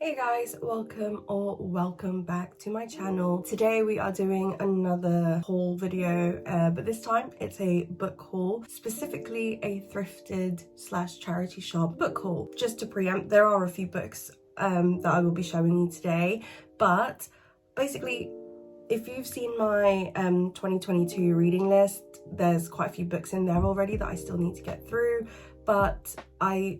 Hey guys, welcome back to my channel. Today we are doing another haul video, but this time it's a book haul, specifically a thrifted / charity shop book haul. Just to preempt, there are a few books that I will be showing you today, but basically if you've seen my 2022 reading list, there's quite a few books in there already that I still need to get through. But I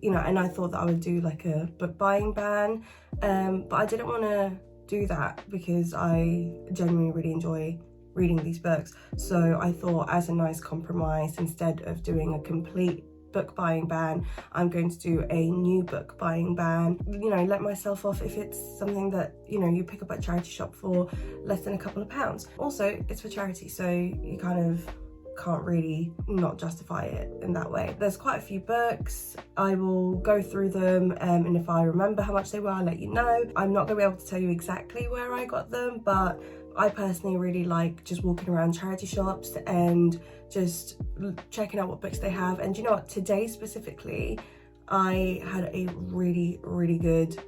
thought that I would do like a book buying ban, but I didn't want to do that because I genuinely really enjoy reading these books. So I thought, as a nice compromise, instead of doing a complete book buying ban, I'm going to do a new book buying ban. Let myself off if it's something that you pick up at a charity shop for less than a couple of pounds. Also, it's for charity, so you kind of can't really not justify it in that way. There's quite a few books. I will go through them, and if I remember how much they were, I'll let you know. I'm not gonna be able to tell you exactly where I got them, but I personally really like just walking around charity shops and just checking out what books they have. And you know what, today specifically I had a really good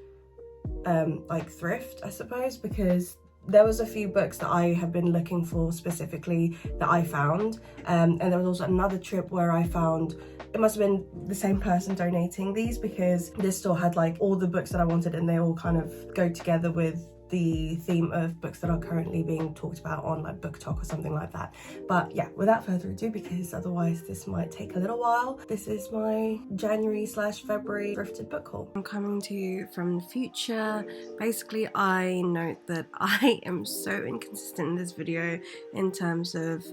like thrift, I suppose, because there was a few books that I have been looking for specifically that I found, and there was also another trip where I found, it must have been the same person donating these, because this store had like all the books that I wanted and they all kind of go together with the theme of books that are currently being talked about on like Book Talk or something like that. But yeah, without further ado, because otherwise this might take a little while, this is my January / February thrifted book haul. I'm coming to you from the future. Basically, I note that I am so inconsistent in this video in terms of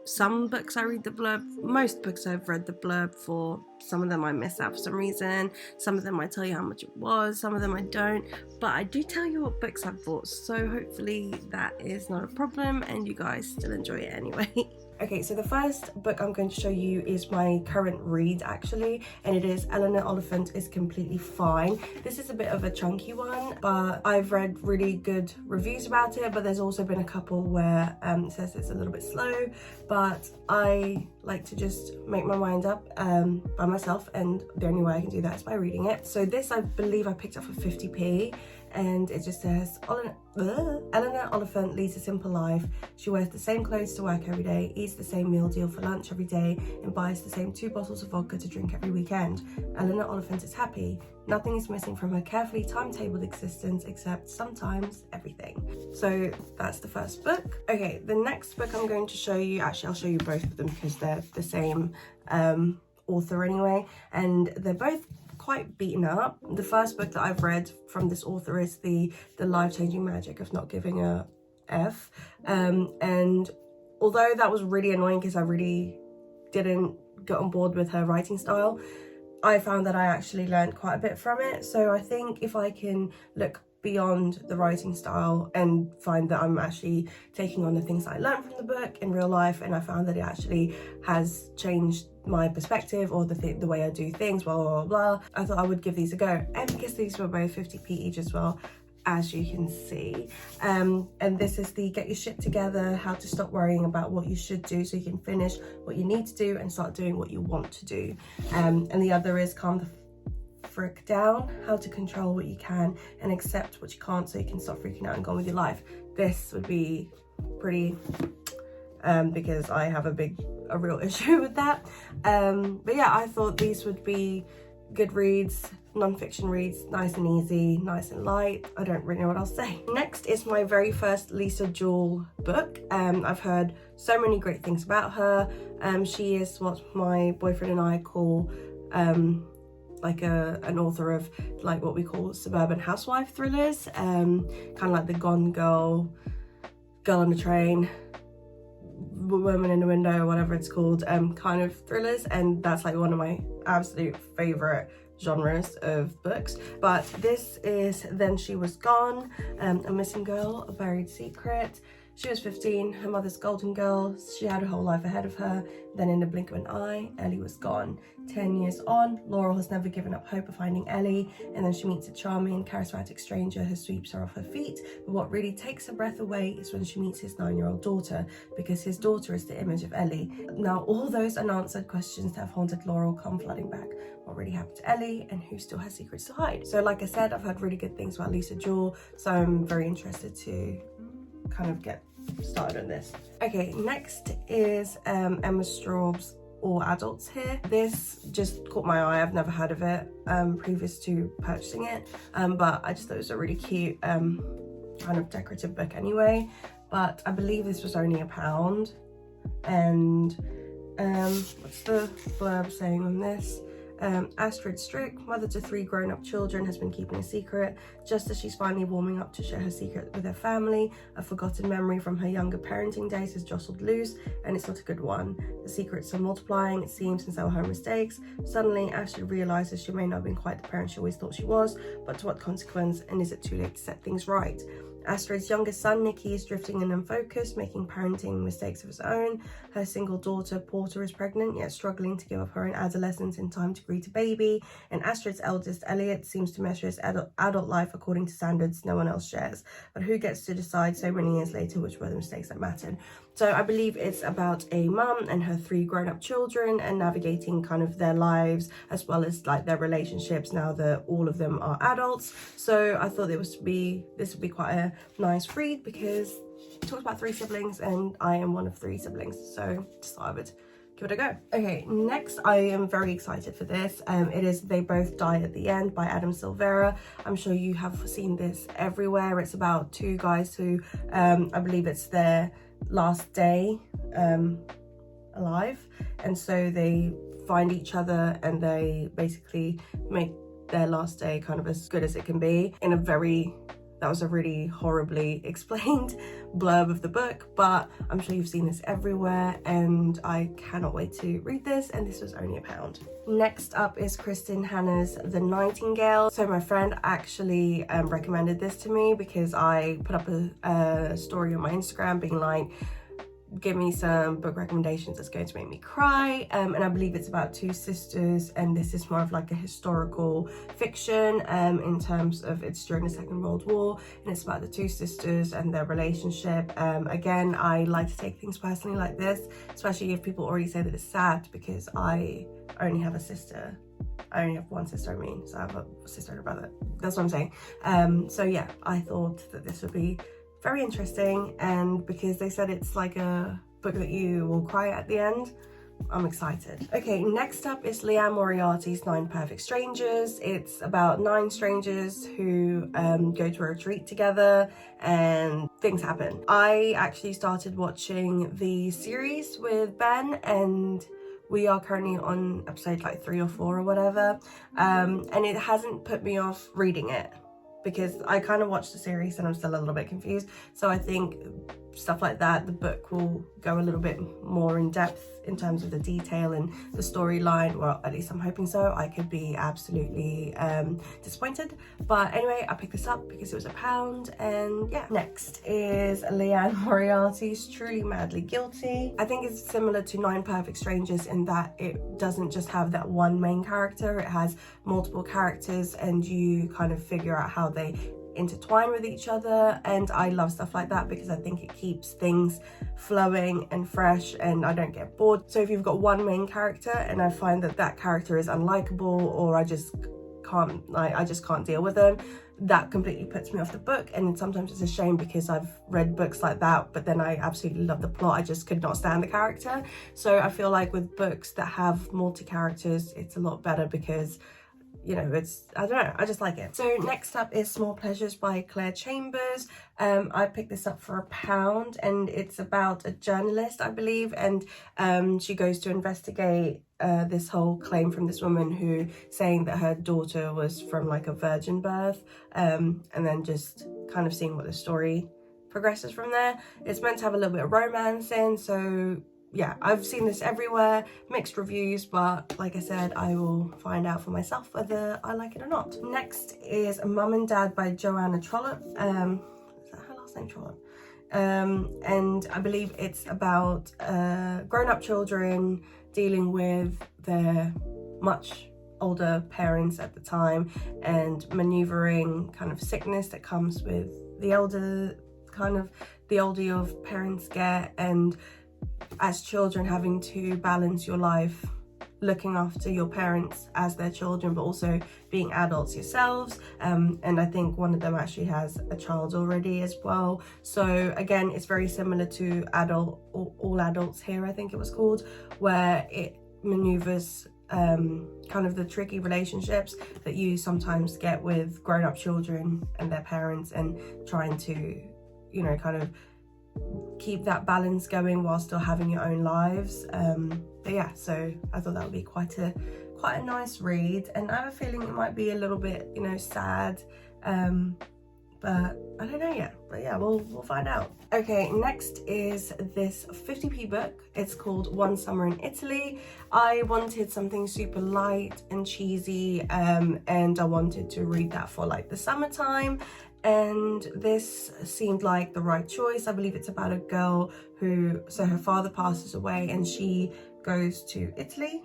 some books I read the blurb, most books I've read the blurb for. Some of them I miss out for some reason, some of them I tell you how much it was, some of them I don't, but I do tell you what books I've bought, so hopefully that is not a problem and you guys still enjoy it anyway. Okay, so the first book I'm going to show you is my current read actually, and it is Eleanor Oliphant is Completely Fine. This is a bit of a chunky one, but I've read really good reviews about it, but there's also been a couple where it says it's a little bit slow, but I like to just make my mind up by myself, and the only way I can do that is by reading it. So this, I believe I picked up for 50p, and it just says, Eleanor Oliphant leads a simple life. She wears the same clothes to work every day, eats the same meal deal for lunch every day, and buys the same 2 bottles of vodka to drink every weekend. Eleanor Oliphant is happy. Nothing is missing from her carefully timetabled existence except sometimes everything. So that's the first book. Okay, the next book I'm going to show you, actually I'll show you both of them because they're the same author anyway, and they're both quite beaten up. The first book that I've read from this author is the Life-Changing Magic of Not Giving a F, and although that was really annoying because I really didn't get on board with her writing style, I found that I actually learned quite a bit from it. So I think if I can look beyond the writing style and find that I'm actually taking on the things that I learned from the book in real life, and I found that it actually has changed my perspective or the way I do things, blah blah blah, I thought I would give these a go. And because these were both 50p each as well, as you can see, and this is the Get Your Shit Together, How to Stop Worrying About What You Should Do So You Can Finish What You Need to Do and Start Doing What You Want to Do, and the other is Calm the Frick Down, How to Control What You Can and Accept What You Can't So You Can Stop Freaking Out and Go On With Your Life. This would be pretty, because I have a real issue with that, but yeah, I thought these would be good reads, non-fiction reads, nice and easy, nice and light. I don't really know what else to say. Next is my very first Lisa Jewell book. I've heard so many great things about her. She is what my boyfriend and I call like an author of like what we call suburban housewife thrillers, kind of like the Gone Girl, Girl on the Train, Woman in the Window, or whatever it's called, kind of thrillers, and that's like one of my absolute favorite genres of books. But this is Then She Was Gone, A Missing Girl, A Buried Secret. She was 15, her mother's golden girl. She had her whole life ahead of her. Then in the blink of an eye, Ellie was gone. 10 years on, Laurel has never given up hope of finding Ellie, and then she meets a charming, charismatic stranger who sweeps her off her feet. But what really takes her breath away is when she meets his 9-year-old daughter, because his daughter is the image of Ellie. Now all those unanswered questions that have haunted Laurel come flooding back. What really happened to Ellie, and who still has secrets to hide? So like I said, I've heard really good things about Lisa Jewell, so I'm very interested to kind of get started on this. Okay, next is Emma Straub's All Adults Here. This just caught my eye. I've never heard of it previous to purchasing it, but I just thought it was a really cute kind of decorative book anyway. But I believe this was only £1, and what's the blurb saying on this? Astrid Strick, mother to 3 grown-up children, has been keeping a secret. Just as she's finally warming up to share her secret with her family, a forgotten memory from her younger parenting days has jostled loose, and it's not a good one. The secrets are multiplying, it seems, since her mistakes. Suddenly, Astrid realises she may not have been quite the parent she always thought she was, but to what consequence, and is it too late to set things right? Astrid's youngest son, Nikki, is drifting and unfocused, making parenting mistakes of his own. Her single daughter, Porter, is pregnant, yet struggling to give up her own adolescence in time to greet a baby. And Astrid's eldest, Elliot, seems to measure his adult life according to standards no one else shares. But who gets to decide so many years later which were the mistakes that mattered? So I believe it's about a mum and her 3 grown-up children and navigating kind of their lives as well as like their relationships now that all of them are adults. So I thought this would be quite a nice read because it talks about 3 siblings and I am one of 3 siblings. So just thought I would give it a go. Okay, next I am very excited for this. It is They Both Die at the End by Adam Silvera. I'm sure you have seen this everywhere. It's about 2 guys who I believe it's their last day alive, and so they find each other and they basically make their last day kind of as good as it can be in that was a really horribly explained blurb of the book, but I'm sure you've seen this everywhere and I cannot wait to read this, and this was only £1. Next up is Kristen Hanna's The Nightingale. So my friend actually recommended this to me because I put up a story on my Instagram being like, give me some book recommendations that's going to make me cry, and I believe it's about 2 sisters, and this is more of like a historical fiction in terms of it's during the Second World War, and it's about the 2 sisters and their relationship. Again, I like to take things personally like this, especially if people already say that it's sad, because I only have a sister. I only have one sister, so I have a sister and a brother. That's what I'm saying. So yeah, I thought that this would be very interesting, and because they said it's like a book that you will cry at the end, I'm excited. Okay, next up is Leanne Moriarty's 9 Perfect Strangers. It's about 9 strangers who go to a retreat together and things happen. I actually started watching the series with Ben, and we are currently on episode like 3 or 4 or whatever, and it hasn't put me off reading it, because I kind of watched the series and I'm still a little bit confused. So I think stuff like that, the book will go a little bit more in depth in terms of the detail and the storyline. Well, at least I'm hoping so. I could be absolutely disappointed. But anyway, I picked this up because it was £1, and yeah. Next is Leanne Moriarty's Truly Madly Guilty. I think it's similar to 9 Perfect Strangers in that it doesn't just have that one main character, it has multiple characters and you kind of figure out how they intertwine with each other, and I love stuff like that because I think it keeps things flowing and fresh and I don't get bored. So if you've got one main character and I find that that character is unlikable, or I just can't deal with them, that completely puts me off the book. And sometimes it's a shame because I've read books like that, but then I absolutely love the plot, I just could not stand the character. So I feel like with books that have multi-characters, it's a lot better because, you know, I don't know, I just like it. So next up is Small Pleasures by Claire Chambers. I picked this up for £1, and it's about a journalist, I believe, and she goes to investigate this whole claim from this woman who saying that her daughter was from like a virgin birth, and then just kind of seeing what the story progresses from there. It's meant to have a little bit of romance in, so yeah, I've seen this everywhere, mixed reviews, but like I said, I will find out for myself whether I like it or not. Next is Mum and Dad by Joanna Trollope. Is that her last name, Trollope? and I believe it's about grown-up children dealing with their much older parents at the time and maneuvering kind of sickness that comes with the older your parents get, and as children having to balance your life looking after your parents as their children, but also being adults yourselves. And I think one of them actually has a child already as well. So again, it's very similar to All Adults Here, I think it was called, where it maneuvers kind of the tricky relationships that you sometimes get with grown-up children and their parents, and trying to, you know, kind of keep that balance going while still having your own lives. But yeah, so I thought that would be quite a nice read, and I have a feeling it might be a little bit, you know, sad, but I don't know yet. But yeah, we'll find out. Okay, next is this 50p book. It's called One Summer in Italy. I wanted something super light and cheesy, and I wanted to read that for like the summertime, and this seemed like the right choice. I believe it's about a girl who, so her father passes away and she goes to Italy,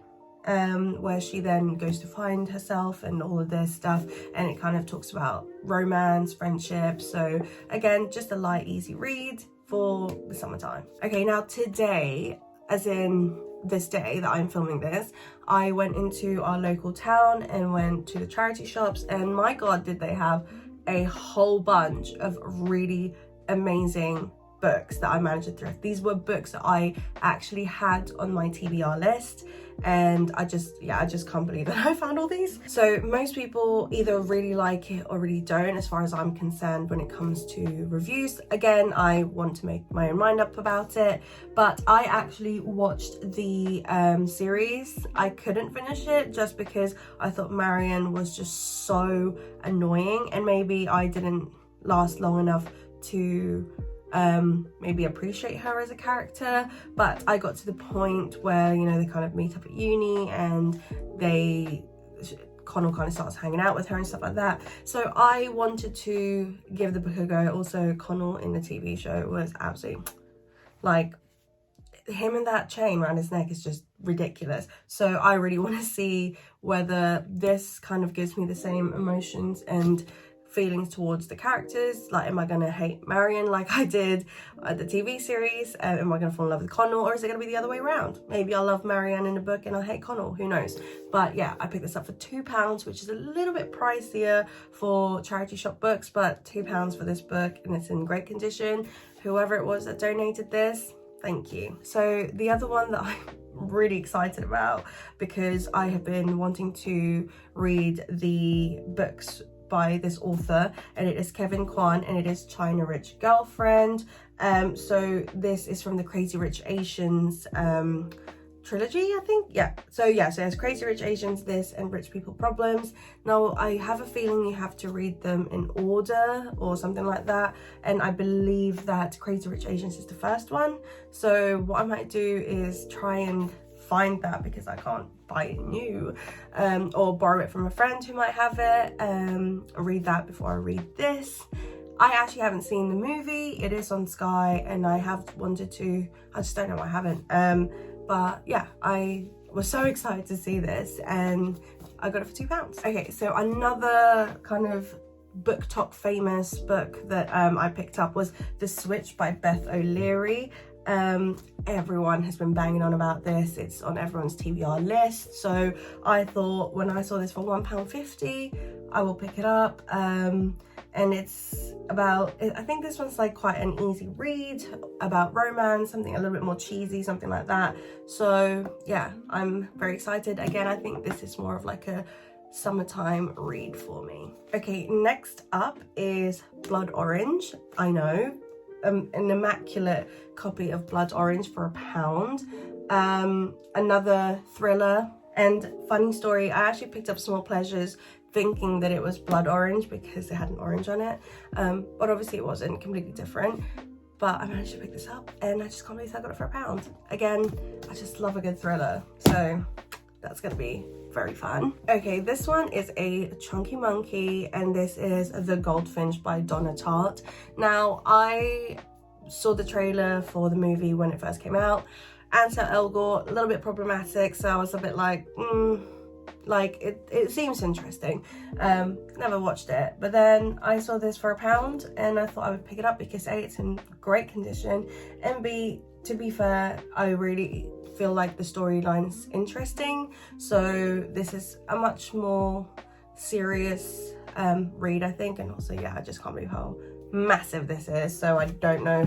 where she then goes to find herself and all of this stuff, and it kind of talks about romance, friendship. So again, just a light, easy read for the summertime. Okay, now today, as in this day that I'm filming this, I went into our local town and went to the charity shops, and my god, did they have a whole bunch of really amazing books that I managed to thrift. These were books that I actually had on my TBR list, and I just can't believe that I found all these. So most people either really like it or really don't, as far as I'm concerned, when it comes to reviews. Again, I want to make my own mind up about it, but I actually watched the series. I couldn't finish it just because I thought Marion was just so annoying, and maybe I didn't last long enough to maybe appreciate her as a character. But I got to the point where, you know, they kind of meet up at uni and Connell kind of starts hanging out with her and stuff like that. So I wanted to give the book a go. Also, Connell in the TV show was absolutely, like, him and that chain around his neck is just ridiculous. So I really want to see whether this kind of gives me the same emotions and feelings towards the characters. Like, am I gonna hate Marion like I did at the TV series? Am I gonna fall in love with Connell, or is it gonna be the other way around? Maybe I'll love Marianne in the book and I'll hate Connell, who knows? But yeah, I picked this up for £2, which is a little bit pricier for charity shop books, but £2 for this book, and it's in great condition. Whoever it was that donated this, thank you. So the other one that I'm really excited about, because I have been wanting to read the books by this author, and it is Kevin Kwan, and it is China Rich Girlfriend. So this is from the Crazy Rich Asians trilogy, I think. So it's Crazy Rich Asians, this, and Rich People Problems. Now I have a feeling you have to read them in order or something like that, and I believe that Crazy Rich Asians is the first one. So what I might do is try and find that, because I can't buy it new, or borrow it from a friend who might have it, read that before I read this. I actually haven't seen the movie. It is on Sky, and I have wanted to, I just don't know why I haven't. But yeah, I was so excited to see this, and I got it for £2. Okay, so another kind of BookTok famous book that I picked up was The Switch by Beth O'Leary. Everyone has been banging on about this. It's on everyone's TBR list, so I thought when I saw this for £1.50, I will pick it up. And it's about, I think this one's like quite an easy read about romance, something a little bit more cheesy, something like that. So yeah, I'm very excited. Again, I think this is more of like a summertime read for me. Okay, next up is Blood Orange. I know, an immaculate copy of Blood Orange for £1. Another thriller. And funny story, I actually picked up Small Pleasures thinking that it was Blood Orange because it had an orange on it, but obviously it wasn't, completely different. But I managed to pick this up, and I just can't believe I got it for £1. Again, I just love a good thriller, so that's gonna be very fun. Okay, this one is a chunky monkey, and this is The Goldfinch by Donna Tartt. Now, I saw the trailer for the movie when it first came out. Ansel Elgort, a little bit problematic, so I was a bit like, like it seems interesting. Never watched it, but then I saw this for £1 and I thought I would pick it up because A, it's in great condition, and B, to be fair, I really feel like the storyline's interesting. So this is a much more serious read, I think, and also, yeah, I just can't believe how massive this is. So I don't know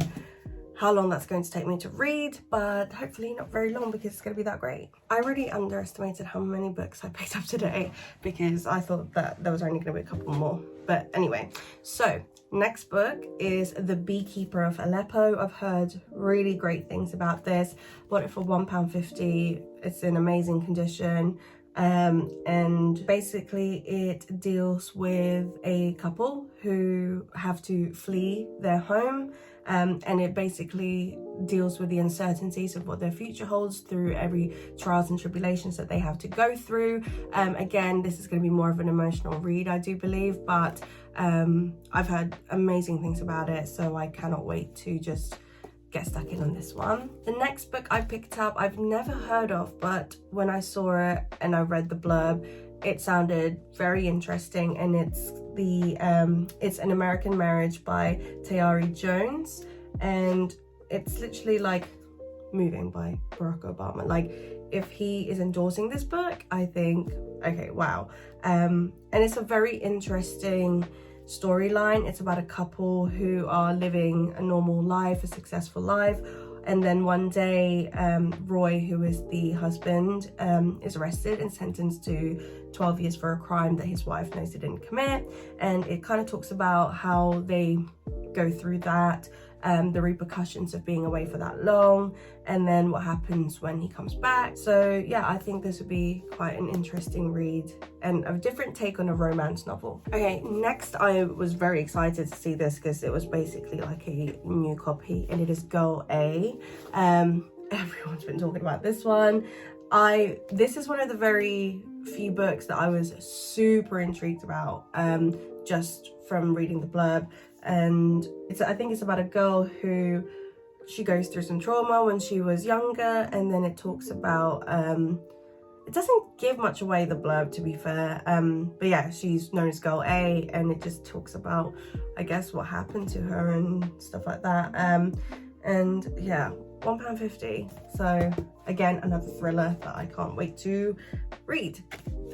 how long that's going to take me to read, but hopefully not very long because it's going to be that great. I really underestimated how many books I picked up today because I thought that there was only going to be a couple more. But anyway, so next book is The Beekeeper of Aleppo. I've heard really great things about this. Bought it for £1.50. It's in amazing condition. And basically it deals with a couple who have to flee their home, and it basically deals with the uncertainties of what their future holds through every trials and tribulations that they have to go through. Again, this is going to be more of an emotional read, I do believe, but I've heard amazing things about it, so I cannot wait to just get stuck in on this one. The next book I picked up, I've never heard of, but when I saw it and I read the blurb, it sounded very interesting, and it's An American Marriage by Tayari Jones, and it's literally like Moving by Barack Obama. Like, if he is endorsing this book, I think, okay, wow. And it's a very interesting storyline. It's about a couple who are living a normal life, a successful life, and then one day Roy, who is the husband, is arrested and sentenced to 12 years for a crime that his wife knows he didn't commit, and it kind of talks about how they go through that, the repercussions of being away for that long, and then what happens when he comes back. So yeah, I think this would be quite an interesting read and a different take on a romance novel. Okay, next I was very excited to see this because it was basically like a new copy, and it is Girl A. Everyone's been talking about this one. This is one of the very few books that I was super intrigued about, just from reading the blurb. And I think it's about a girl who, she goes through some trauma when she was younger, and then it talks about, it doesn't give much away, the blurb, to be fair, but yeah, she's known as Girl A, and it just talks about, I guess, what happened to her and stuff like that. And yeah, £1.50. So again, another thriller that I can't wait to read.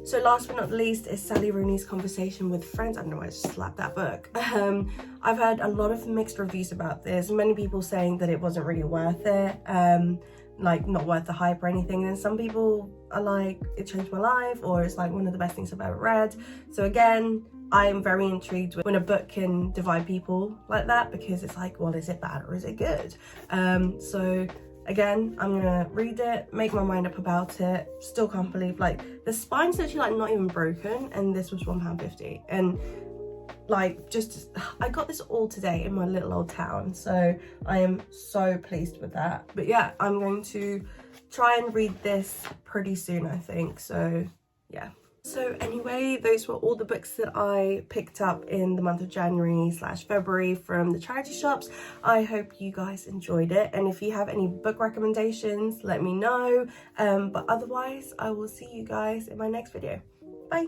So last but not least is Sally Rooney's Conversation with Friends. I don't know why I just slapped that book. I've heard a lot of mixed reviews about this. Many people saying that it wasn't really worth it, like not worth the hype or anything. And some people are like, it changed my life, or it's like one of the best things I've ever read. So again, I am very intrigued when a book can divide people like that, because it's like, well, is it bad or is it good? So again, I'm gonna read it, make my mind up about it. Still can't believe, like, the spine's actually like not even broken, and this was £1.50. And like, just, I got this all today in my little old town, so I am so pleased with that. But yeah, I'm going to try and read this pretty soon, I think. So yeah. So anyway, those were all the books that I picked up in the month of January/February from the charity shops. I hope you guys enjoyed it, and if you have any book recommendations, let me know. But otherwise, I will see you guys in my next video. Bye.